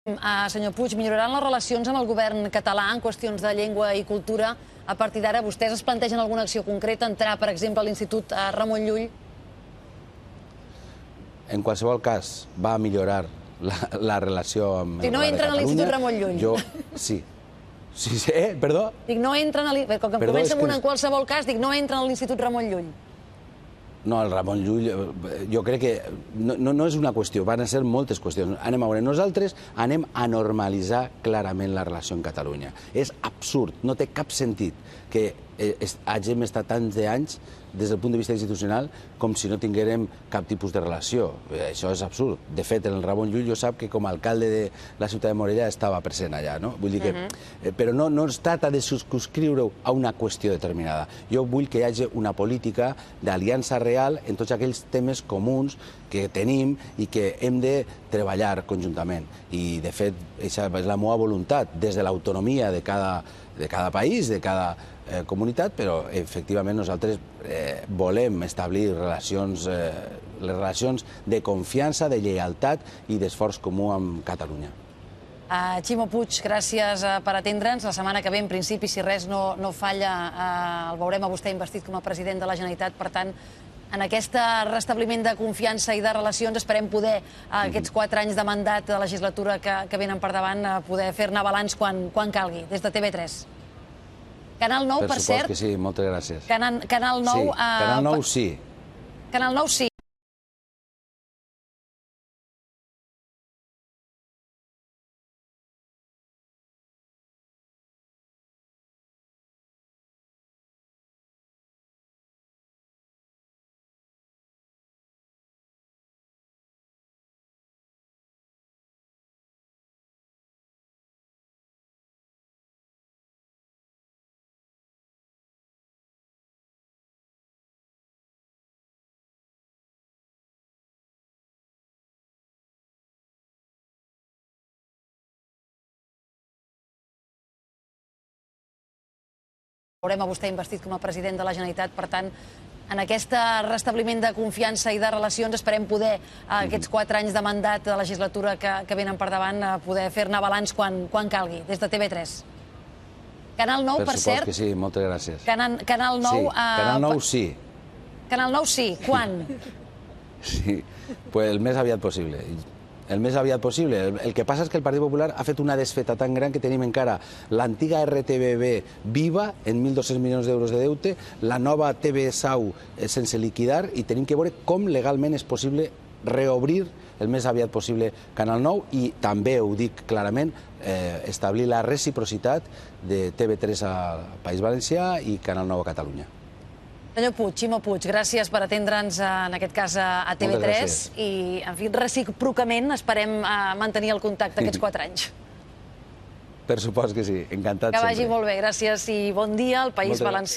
Senyor Puig, milloraran les relacions amb el govern català en qüestions de llengua i cultura? A partir d'ara, vostès es plantegen alguna acció concreta, entrar, per exemple, a l'Institut Ramon Llull? En qualsevol cas, va millorar la relació amb el no govern de entren a Catalunya. l'Institut Ramon Llull. Sí. Perdó? Dic, no entren a l'Institut... Com que comença amb una en qualsevol cas, dic, no entren a l'Institut Ramon Llull. No, el Ramon Llull, jo crec que no és una qüestió, van ser moltes qüestions. Anem a veure, nosaltres anem a normalitzar clarament la relació amb Catalunya. És absurd, no té cap sentit que hàgim estat tants d'anys des del punt de vista institucional com si no tinguérem cap tipus de relació. Això és absurd. De fet, el Ramon Llull jo sap que com a alcalde de la ciutat de Morella estava present allà, no? Vull dir que... Però no es tracta de circumscriure-ho a una qüestió determinada. Jo vull que hi hagi una política d'aliança real en tots aquells temes comuns que tenim i que hem de treballar conjuntament. I, de fet, aquesta és la meva voluntat, des de l'autonomia de cada país, de cada comunitat, però efectivament nosaltres volem establir les relacions de confiança, de lleialtat i d'esforç comú amb Catalunya. Ximo Puig, gràcies per atendre'ns. La setmana que ve, en principi, si res no falla, el veurem a vostè investit com a president de la Generalitat. Per tant, en aquest restabliment de confiança i de relacions esperem poder, aquests 4 anys de mandat de legislatura que venen per davant, poder fer-ne balanç quan calgui, des de TV3. Canal 9, per cert... Per supost que sí, moltes gràcies. Canal 9... Sí, Canal 9 sí. Canal 9 sí. Veurem a vostè investit com a president de la Generalitat. Per tant, en aquest restabliment de confiança i de relacions esperem poder, aquests 4 anys de mandat de legislatura que venen per davant, poder fer-ne balanç quan calgui, des de TV3. Canal 9, per cert... Per supost que sí, moltes gràcies. Canal 9... Sí, Canal 9 sí. Canal 9 sí. Quan? Sí, pues el més aviat possible. El més aviat possible. El que passa és que el Partit Popular ha fet una desfeta tan gran que tenim encara l'antiga RTBB viva, en 1.200 milions d'euros de deute, la nova TV Sau sense liquidar, i tenim que veure com legalment és possible reobrir el més aviat possible Canal 9 i també, ho dic clarament, establir la reciprocitat de TV3 al País Valencià i Canal 9 a Catalunya. Senyor Puig, Ximo Puig, gràcies per atendre'ns, en aquest cas, a TV3. I, en fi, recíprocament esperem mantenir el contacte aquests 4 anys. Per supost que sí, encantat sempre. Que vagi molt bé, gràcies i bon dia al País Valencià.